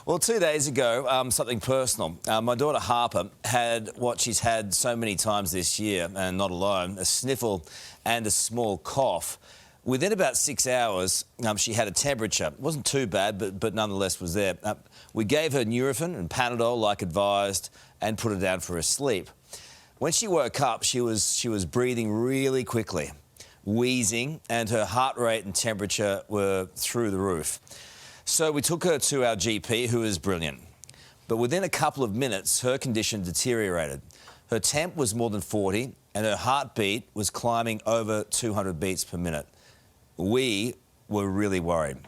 Well, 2 days ago, something personal. My daughter Harper had what she's had so many times this year, and not alone, a sniffle and a small cough. Within about 6 hours, she had a temperature. It wasn't too bad, but nonetheless was there. We gave her Nurofen and Panadol like advised and put her down for a sleep. When she woke up, she was breathing really quickly, wheezing, and her heart rate and temperature were through the roof. So we took her to our GP, who is brilliant. But within a couple of minutes, her condition deteriorated. Her temp was more than 40 and her heartbeat was climbing over 200 beats per minute. We were really worried.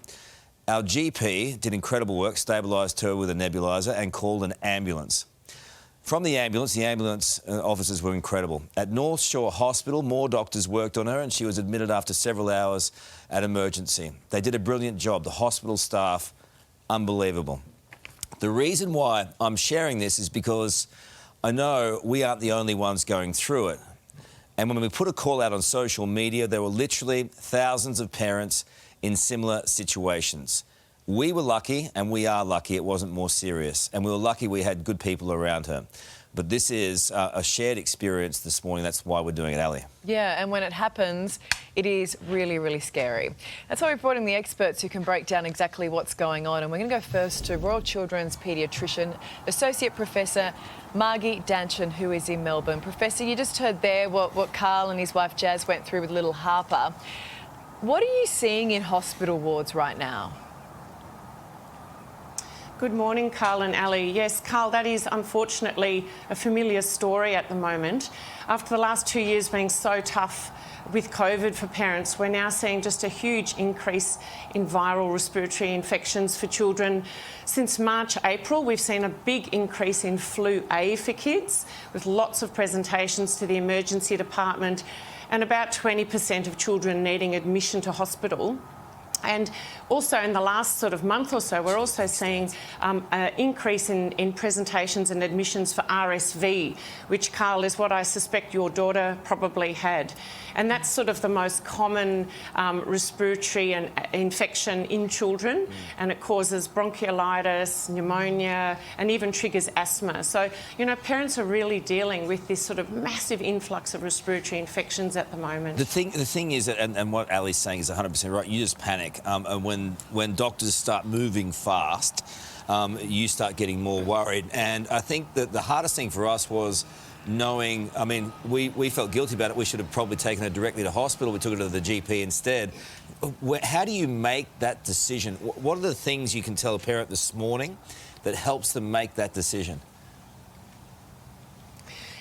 Our GP did incredible work, stabilised her with a nebuliser and called an ambulance. From the ambulance officers were incredible. At North Shore Hospital, more doctors worked on her and she was admitted after several hours at emergency. They did a brilliant job. The hospital staff, unbelievable. The reason why I'm sharing this is because I know we aren't the only ones going through it. And when we put a call out on social media, there were literally thousands of parents in similar situations. We were lucky, and we are lucky, it wasn't more serious. And we were lucky we had good people around her. But this is a shared experience this morning. That's why we're doing it, Ali. Yeah, and when it happens, it is really, really scary. That's why we've brought in the experts who can break down exactly what's going on. And we're going to go first to Royal Children's paediatrician, Associate Professor Margie Danchin, who is in Melbourne. Professor, you just heard there what Karl and his wife Jazz went through with little Harper. What are you seeing in hospital wards right now? Good morning, Karl and Ali. Yes, Karl, that is unfortunately a familiar story at the moment. After the last 2 years being so tough with COVID for parents, we're now seeing just a huge increase in viral respiratory infections for children. Since March, April, we've seen a big increase in flu A for kids, with lots of presentations to the emergency department and about 20% of children needing admission to hospital. And also in the last sort of month or so, we're also seeing an increase in presentations and admissions for RSV, which, Karl, is what I suspect your daughter probably had. And that's sort of the most common respiratory infection in children, and it causes bronchiolitis, pneumonia, and even triggers asthma. So, you know, parents are really dealing with this sort of massive influx of respiratory infections at the moment. The thing is, and what Ali's saying is 100% right, you just panic. And when doctors start moving fast, you start getting more worried. And I think that the hardest thing for us was knowing, I mean, we felt guilty about it. We should have probably taken her directly to hospital. We took her to the GP instead. How do you make that decision? What are the things you can tell a parent this morning that helps them make that decision?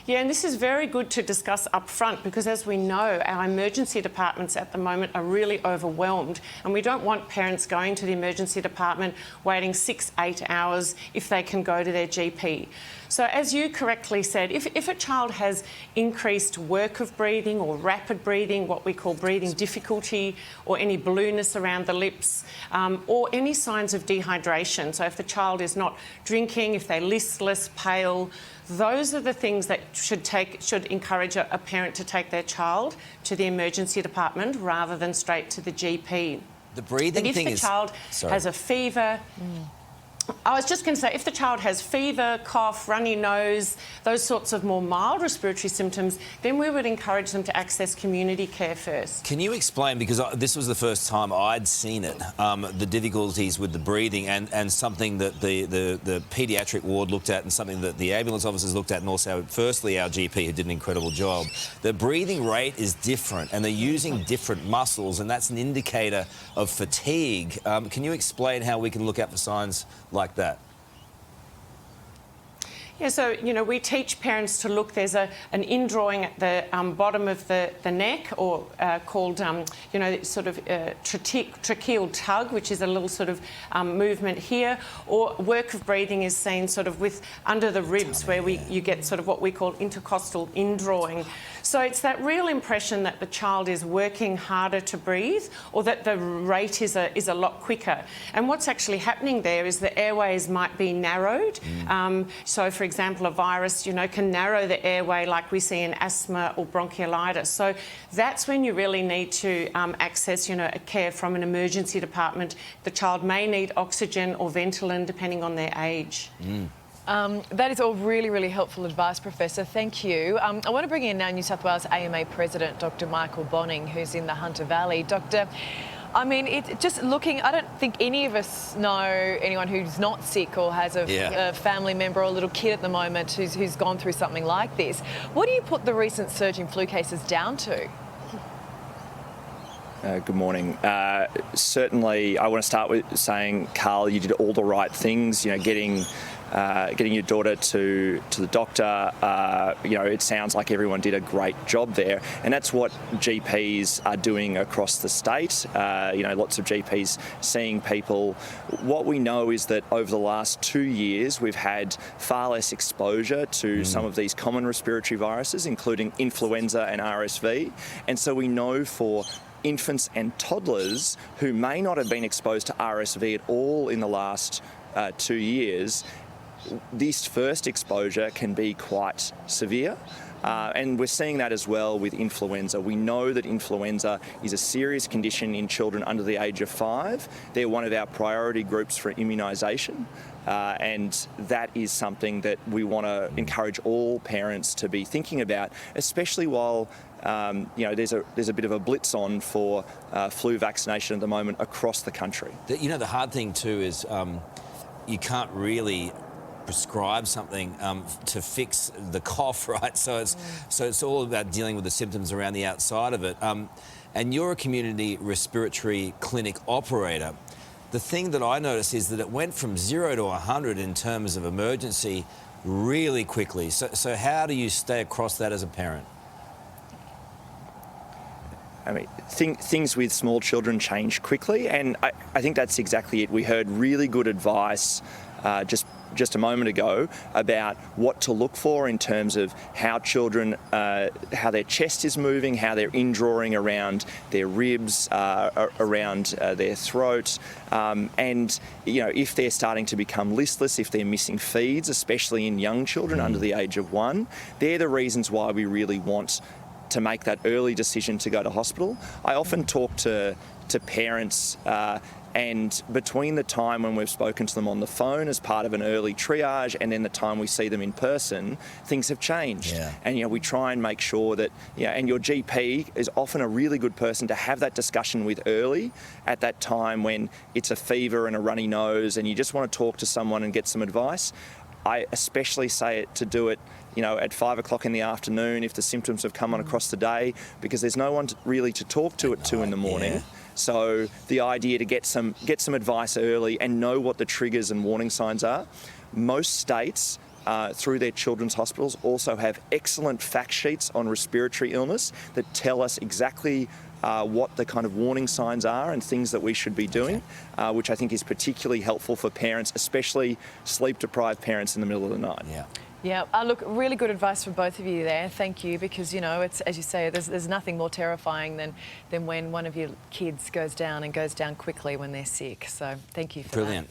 Yeah, and this is very good to discuss up front because, as we know, our emergency departments at the moment are really overwhelmed, and we don't want parents going to the emergency department waiting 6-8 hours if they can go to their GP. So, as you correctly said, if a child has increased work of breathing or rapid breathing, what we call breathing difficulty, or any blueness around the lips, or any signs of dehydration, so if the child is not drinking, if they're listless, pale, those are the things that should encourage a parent to take their child to the emergency department rather than straight to the GP. The breathing thing is... If the child has a fever... I was just going to say, if the child has fever, cough, runny nose, those sorts of more mild respiratory symptoms, then we would encourage them to access community care first. Can you explain, because this was the first time I'd seen it, the difficulties with the breathing and something that the paediatric ward looked at and something that the ambulance officers looked at, and also, firstly, our GP, who did an incredible job. The breathing rate is different and they're using different muscles, and that's an indicator of fatigue. Can you explain how we can look out for signs like that? Yeah, so, you know, we teach parents to look. There's an indrawing at the bottom of the neck, or called, you know, sort of tracheal tug, which is a little sort of movement here, or work of breathing is seen sort of with under the ribs, where you get sort of what we call intercostal indrawing. So it's that real impression that the child is working harder to breathe, or that the rate is a lot quicker. And what's actually happening there is the airways might be narrowed. So, for example, a virus, can narrow the airway like we see in asthma or bronchiolitis. So that's when you really need to access, care from an emergency department. The child may need oxygen or Ventolin depending on their age. That is all really, really helpful advice, Professor. Thank you. I want to bring in now New South Wales AMA President, Dr. Michael Bonning, who's in the Hunter Valley. Doctor, I mean, I don't think any of us know anyone who's not sick or has a family member or a little kid at the moment who's gone through something like this. What do you put the recent surge in flu cases down to? Good morning. Certainly, I want to start with saying, Karl, you did all the right things. Getting your daughter to the doctor. It sounds like everyone did a great job there, and that's what GPs are doing across the state. Lots of GPs seeing people. What we know is that over the last 2 years, we've had far less exposure to some of these common respiratory viruses, including influenza and RSV, and so we know for infants and toddlers who may not have been exposed to RSV at all in the last 2 years, this first exposure can be quite severe. And we're seeing that as well with influenza. We know that influenza is a serious condition in children under the age of 5. They're one of our priority groups for immunisation. And that is something that we want to encourage all parents to be thinking about, especially while there's a bit of a blitz on for flu vaccination at the moment across the country. The hard thing too is you can't really prescribe something to fix the cough, right? So it's all about dealing with the symptoms around the outside of it. And you're a community respiratory clinic operator. The thing that I noticed is that it went from 0 to 100 in terms of emergency really quickly. So how do you stay across that as a parent? I mean, things with small children change quickly, and I think that's exactly it. We heard really good advice just a moment ago about what to look for in terms of how children, how their chest is moving, how they're indrawing around their ribs, around their throat, and if they're starting to become listless, if they're missing feeds, especially in young children under the age of 1, they're the reasons why we really want to make that early decision to go to hospital. I often talk to parents and between the time when we've spoken to them on the phone as part of an early triage and then the time we see them in person, things have changed. Yeah. And we try and make sure that, and your GP is often a really good person to have that discussion with early at that time when it's a fever and a runny nose and you just want to talk to someone and get some advice. I especially say to do it at 5 o'clock in the afternoon if the symptoms have come on across the day, because there's no one really to talk to at 2 in the morning. Yeah. So the idea to get some advice early and know what the triggers and warning signs are. Most states, through their children's hospitals, also have excellent fact sheets on respiratory illness that tell us exactly what the kind of warning signs are and things that we should be doing, which I think is particularly helpful for parents, especially sleep-deprived parents in the middle of the night. Yeah. Yeah, look, really good advice from both of you there. Thank you, because, it's, as you say, there's nothing more terrifying than when one of your kids goes down quickly when they're sick. So thank you for that. Brilliant.